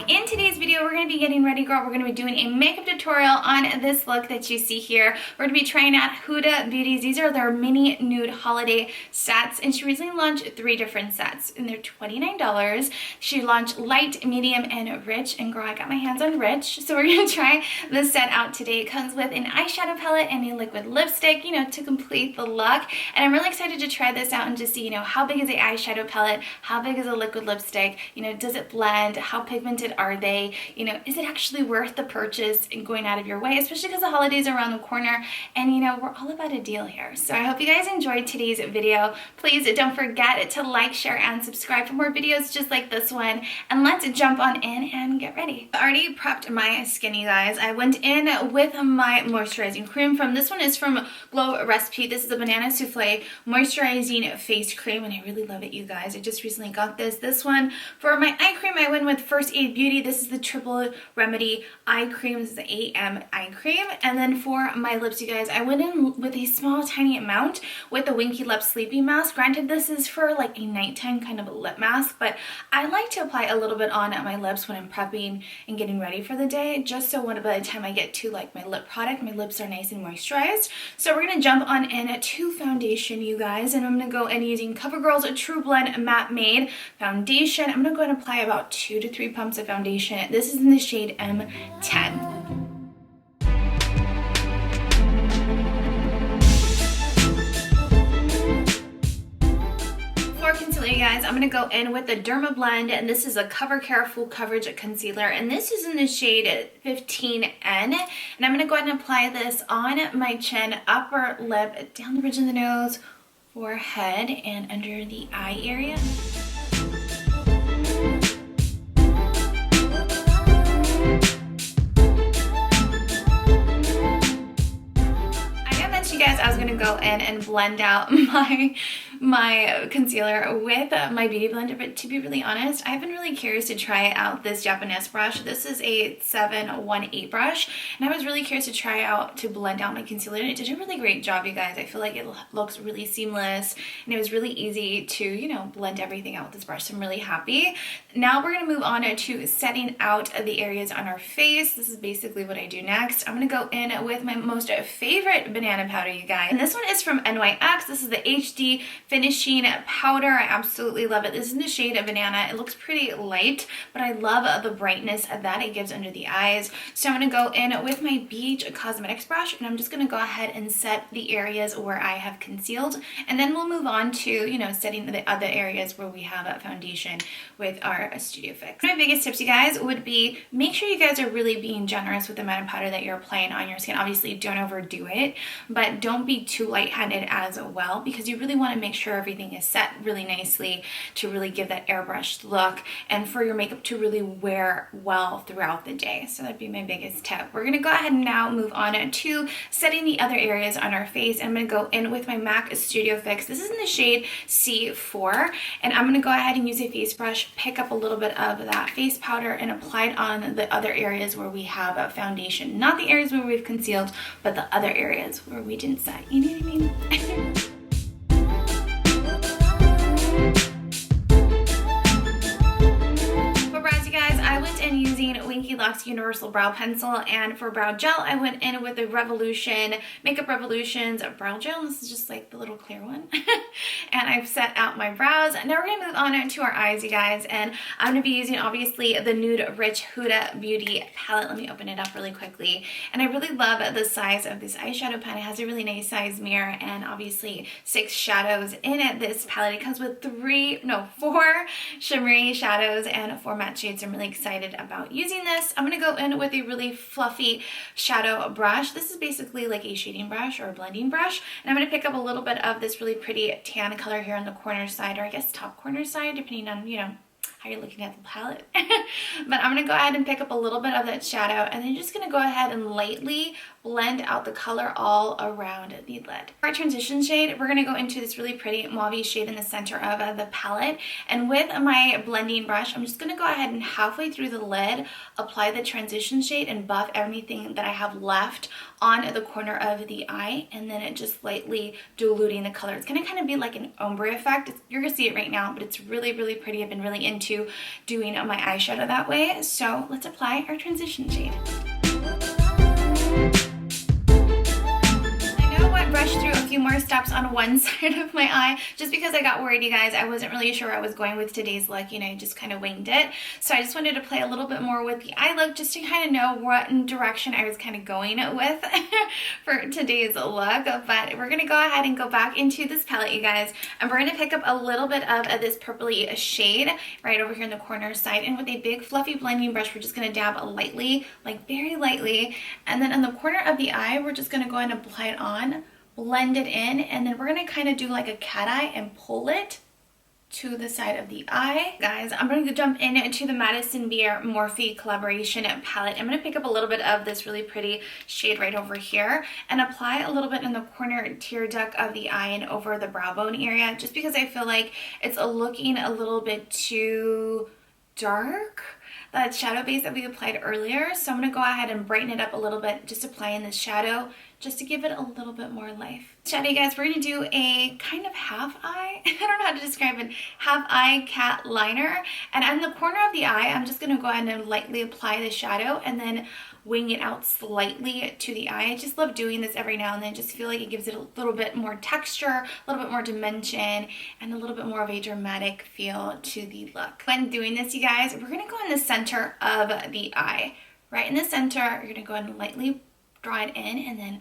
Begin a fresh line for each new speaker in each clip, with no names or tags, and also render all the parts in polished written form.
back. In today's video, we're going to be getting ready, girl. We're going to be doing a makeup tutorial on this look that you see here. We're going to be trying out Huda Beauty's. These are their mini nude holiday sets, and she recently launched 3 different sets, and they're $29. She launched light, medium, and rich, and girl, I got my hands on rich, so we're going to try this set out today. It comes with an eyeshadow palette and a liquid lipstick, to complete the look, and I'm really excited to try this out and just see, how big is the eyeshadow palette, how big is a liquid lipstick, does it blend, how pigmented are they, is it actually worth the purchase and going out of your way, especially because the holidays are around the corner, and we're all about a deal here. So I hope you guys enjoyed today's video. Please don't forget to like, share, and subscribe for more videos just like this one, and let's jump on in and get ready. I already prepped my skin, you guys. I went in with my moisturizing cream. This one is from Glow Recipe. This is a banana souffle moisturizing face cream, and I really love it, you guys. I just recently got this one. For my eye cream, I went with First Aid Beauty. This is the Triple Remedy eye cream. This is the AM eye cream. And then for my lips, you guys, I went in with a small tiny amount with the Winky Lip Sleeping Mask. Granted, this is for like a nighttime kind of a lip mask, but I like to apply a little bit on my lips when I'm prepping and getting ready for the day, just so by the time I get to like my lip product, my lips are nice and moisturized. So we're gonna jump on in to foundation, you guys, and I'm gonna go in using CoverGirl's True Blend Matte Made foundation. I'm gonna go and apply about 2 to 3 pumps of foundation. This is in the shade M10. Concealer, you guys, I'm going to go in with the Derma Blend, and this is a Cover Care Full Coverage Concealer, and this is in the shade 15N, and I'm going to go ahead and apply this on my chin, upper lip, down the bridge of the nose, forehead, and under the eye area. Guys, I was gonna go in and blend out my concealer with my beauty blender, but to be really honest, I've been really curious to try out this Japanese brush. This is a 718 brush, and I was really curious to try out to blend out my concealer, and it did a really great job, you guys. I feel like it looks really seamless, and it was really easy to blend everything out with this brush, so I'm really happy. Now we're gonna move on to setting out the areas on our face. This is basically what I do next. I'm gonna go in with my most favorite banana powder, you guys, and this one is from NYX. This is the HD finishing powder. I absolutely love it. This is in the shade of Banana. It looks pretty light, but I love the brightness that it gives under the eyes. So I'm going to go in with my Beach Cosmetics brush, and I'm just going to go ahead and set the areas where I have concealed, and then we'll move on to setting the other areas where we have a foundation with our Studio Fix. My biggest tips, you guys, would be make sure you guys are really being generous with the amount of powder that you're applying on your skin. Obviously, don't overdo it, but don't be too light-handed as well, because you really want to make sure everything is set really nicely to really give that airbrushed look and for your makeup to really wear well throughout the day. So that'd be my biggest tip. We're going to go ahead and now move on to setting the other areas on our face. I'm going to go in with my MAC Studio Fix. This is in the shade C4, and I'm going to go ahead and use a face brush, pick up a little bit of that face powder, and apply it on the other areas where we have a foundation. Not the areas where we've concealed, but the other areas where we didn't set. You know what I mean? Using Winky Luxe Universal Brow Pencil, and for brow gel, I went in with the Revolution Makeup Revolutions brow gel. This is just like the little clear one, and I've set out my brows. Now we're gonna move on to our eyes, you guys, and I'm gonna be using obviously the Nude Rich Huda Beauty palette. Let me open it up really quickly, and I really love the size of this eyeshadow pen. It has a really nice size mirror, and obviously 6 shadows in it. This palette, it comes with 4 shimmery shadows and 4 matte shades. I'm really excited about using this. I'm going to go in with a really fluffy shadow brush. This is basically like a shading brush or a blending brush, and I'm going to pick up a little bit of this really pretty tan color here on the corner side, or I guess top corner side, depending on how you're looking at the palette. But I'm going to go ahead and pick up a little bit of that shadow, and then just going to go ahead and lightly blend out the color all around the lid. For our transition shade, we're going to go into this really pretty mauve shade in the center of the palette, and with my blending brush, I'm just going to go ahead and halfway through the lid apply the transition shade and buff anything that I have left on the corner of the eye, and then it just lightly diluting the color. It's going to kind of be like an ombre effect. You're going to see it right now, but it's really, really pretty. I've been really into into doing my eyeshadow that way. So let's apply our transition shade. Brush through a few more steps on one side of my eye just because I got worried, you guys. I wasn't really sure where I was going with today's look, you know, I just kind of winged it. So I just wanted to play a little bit more with the eye look just to kind of know what direction I was kind of going with for today's look. But we're going to go ahead and go back into this palette, you guys, and we're going to pick up a little bit of this purpley shade right over here in the corner side, and with a big fluffy blending brush, we're just going to dab lightly, like very lightly, and then on the corner of the eye, we're just going to go ahead and apply it on, blend it in, and then we're going to kind of do like a cat eye and pull it to the side of the eye. Guys, I'm going to jump into the Madison Beer Morphe collaboration palette. I'm going to pick up a little bit of this really pretty shade right over here and apply a little bit in the corner tear duct of the eye and over the brow bone area, just because I feel like it's looking a little bit too dark, that shadow base that we applied earlier. So I'm going to go ahead and brighten it up a little bit, just applying this shadow just to give it a little bit more life. Shadow, you guys, we're going to do a kind of half eye, I don't know how to describe it, half eye cat liner. And on the corner of the eye, I'm just going to go ahead and lightly apply the shadow and then wing it out slightly to the eye. I just love doing this every now and then, just feel like it gives it a little bit more texture, a little bit more dimension, and a little bit more of a dramatic feel to the look. When doing this, you guys, we're going to go in the center of the eye. Right in the center, you're going to go ahead and lightly draw it in and then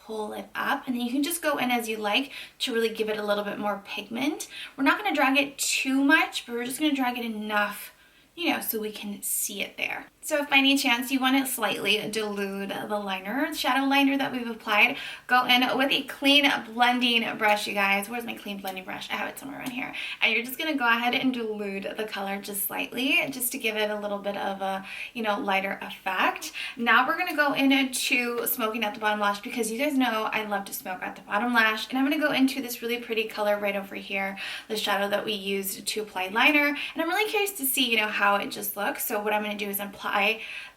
pull it up, and then you can just go in as you like to really give it a little bit more pigment. We're not going to drag it too much, but we're just going to drag it enough, you know, so we can see it there. So if by any chance you want to slightly dilute the liner, shadow liner that we've applied, go in with a clean blending brush, you guys. Where's my clean blending brush? I have it somewhere around here. And you're just going to go ahead and dilute the color just slightly, just to give it a little bit of a, you know, lighter effect. Now we're going to go into smoking out the bottom lash, because you guys know I love to smoke out the bottom lash. And I'm going to go into this really pretty color right over here, the shadow that we used to apply liner. And I'm really curious to see, you know, how it just looks. So what I'm going to do is apply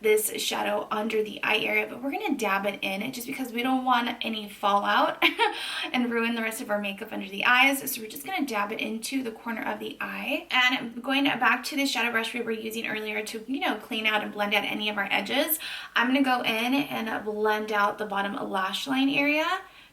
this shadow under the eye area, but we're going to dab it in just because we don't want any fallout and ruin the rest of our makeup under the eyes. So we're just going to dab it into the corner of the eye, and going back to the shadow brush we were using earlier to, you know, clean out and blend out any of our edges. I'm going to go in and blend out the bottom lash line area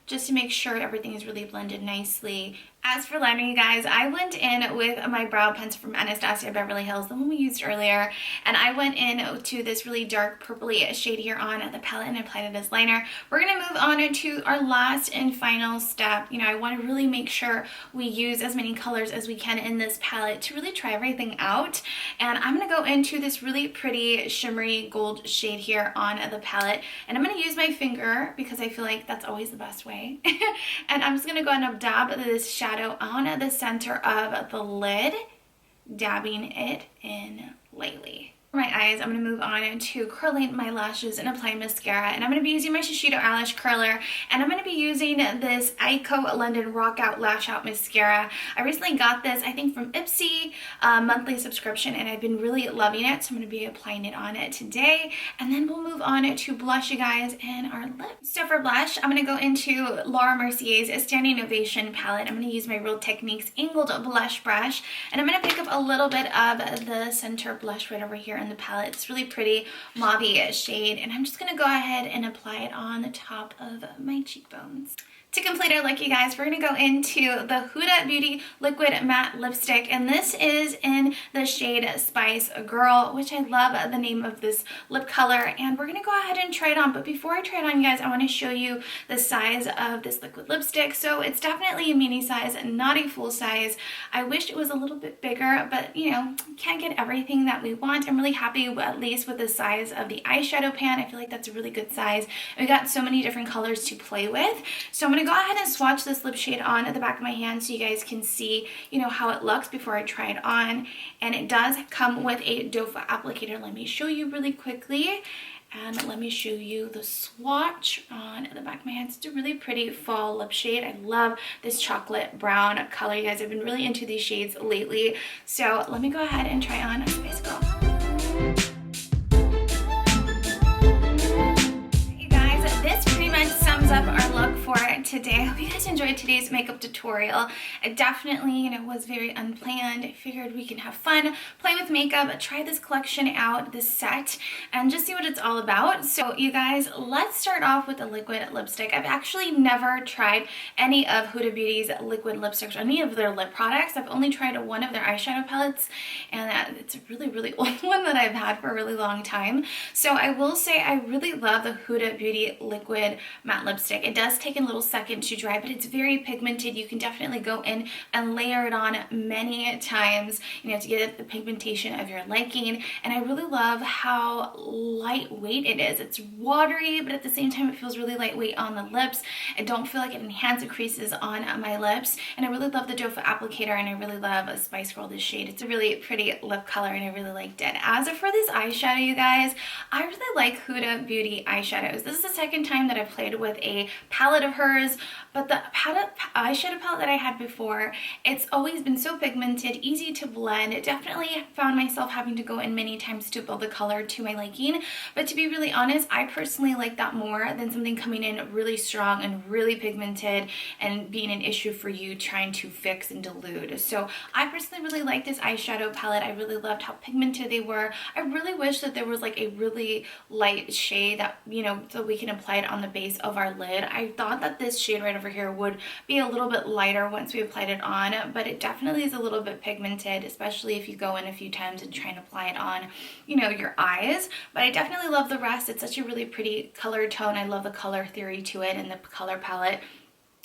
just to make sure everything is really blended nicely. As for liner, you guys, I went in with my brow pencil from Anastasia Beverly Hills, the one we used earlier, and I went in to this really dark purpley shade here on the palette and applied it as liner. We're going to move on to our last and final step. You know, I want to really make sure we use as many colors as we can in this palette to really try everything out. And I'm going to go into this really pretty shimmery gold shade here on the palette, and I'm going to use my finger because I feel like that's always the best way. And I'm just going to go ahead and dab this shadow on the center of the lid, dabbing it in lightly. For my eyes, I'm going to move on to curling my lashes and applying mascara, and I'm going to be using my Shiseido eyelash curler, and I'm going to be using this Ico London Rock Out Lash Out Mascara. I recently got this, I think, from Ipsy monthly subscription, and I've been really loving it, so I'm going to be applying it on it today, and then we'll move on to blush, you guys, and our lips. So for blush, I'm going to go into Laura Mercier's Standing Ovation palette. I'm going to use my Real Techniques angled blush brush, and I'm going to pick up a little bit of the center blush right over here in the palette. It's really pretty mauve shade, and I'm just going to go ahead and apply it on the top of my cheekbones. To complete our look, you guys, we're going to go into the Huda Beauty Liquid Matte Lipstick, and this is in the shade Spice Girl, which I love the name of this lip color, and we're going to go ahead and try it on. But before I try it on, you guys, I want to show you the size of this liquid lipstick. So it's definitely a mini size, not a full size. I wish it was a little bit bigger, but you know, can't get everything that we want. I'm really happy at least with the size of the eyeshadow pan. I feel like that's a really good size. We got so many different colors to play with. So I'm going to go ahead and swatch this lip shade on at the back of my hand so you guys can see, you know, how it looks before I try it on. And it does come with a doe foot applicator. Let me show you really quickly. And let me show you the swatch on the back of my hand. It's a really pretty fall lip shade. I love this chocolate brown color. You guys, I've been really into these shades lately. So let me go ahead and try on Spice Girl. You guys, this pretty much sums up our look for today. I hope you guys enjoyed today's makeup tutorial. It definitely, was very unplanned. I figured we can have fun, play with makeup, try this collection out, this set, and just see what it's all about. So you guys, let's start off with the liquid lipstick. I've actually never tried any of Huda Beauty's liquid lipsticks or any of their lip products. I've only tried one of their eyeshadow palettes, and it's a really old one that I've had for a really long time. So I will say I really love the Huda Beauty liquid matte lipstick. It does take a little second to dry, but it's very pigmented. You can definitely go in and layer it on many times, to get the pigmentation of your liking. And I really love how lightweight it is. It's watery, but at the same time, it feels really lightweight on the lips. I don't feel like it enhances creases on my lips. And I really love the doe foot applicator, and I really love a Spice Girl, this shade. It's a really pretty lip color, and I really liked it. As for this eyeshadow, you guys, I really like Huda Beauty eyeshadows. This is the second time that I've played with a palette of hers, but the eyeshadow palette that I had before, it's always been so pigmented, easy to blend. It definitely found myself having to go in many times to build the color to my liking, but to be really honest, I personally like that more than something coming in really strong and really pigmented and being an issue for you trying to fix and dilute. So I personally really like this eyeshadow palette. I really loved how pigmented they were. I really wish that there was like a really light shade that, so we can apply it on the base of our lid. I thought that this shade right over here would be a little bit lighter once we applied it on, but it definitely is a little bit pigmented, especially if you go in a few times and try and apply it on, your eyes. But I definitely love the rest. It's such a really pretty color tone. I love the color theory to it and the color palette.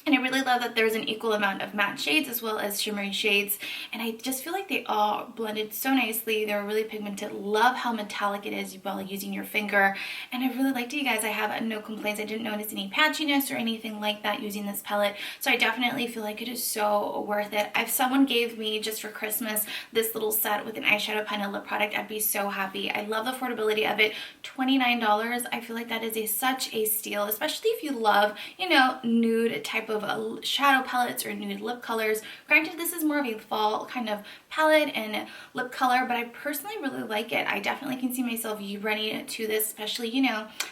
And I really love that there's an equal amount of matte shades as well as shimmery shades. And I just feel like they all blended so nicely. They're really pigmented. Love how metallic it is while using your finger. And I really liked it, you guys. I have no complaints. I didn't notice any patchiness or anything like that using this palette. So I definitely feel like it is so worth it. If someone gave me just for Christmas this little set with an eyeshadow pen and lip product, I'd be so happy. I love the affordability of it. $29. I feel like that is such a steal, especially if you love, nude type of shadow palettes or nude lip colors. Granted, this is more of a fall kind of palette and lip color, but I personally really like it. I definitely can see myself running to this, especially, if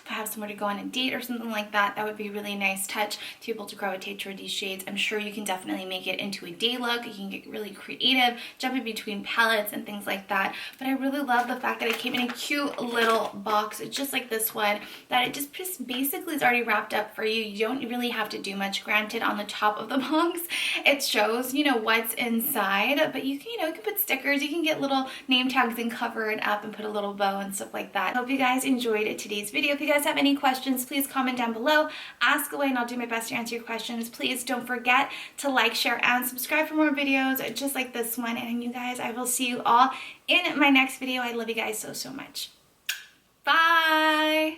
I have somewhere to go on a date or something like that. That would be a really nice touch to be able to gravitate toward these shades. I'm sure you can definitely make it into a day look. You can get really creative, jumping between palettes and things like that. But I really love the fact that it came in a cute little box, just like this one, that it just basically is already wrapped up for you. You don't really have to do much. Granted, on the top of the box it shows what's inside, but you can put stickers, you can get little name tags and cover it up and put a little bow and stuff like that. I hope you guys enjoyed today's video. If you guys have any questions, please comment down below, ask away, and I'll do my best to answer your questions. Please don't forget to like, share, and subscribe for more videos just like this one. And you guys, I will see you all in my next video. I love you guys so much. Bye.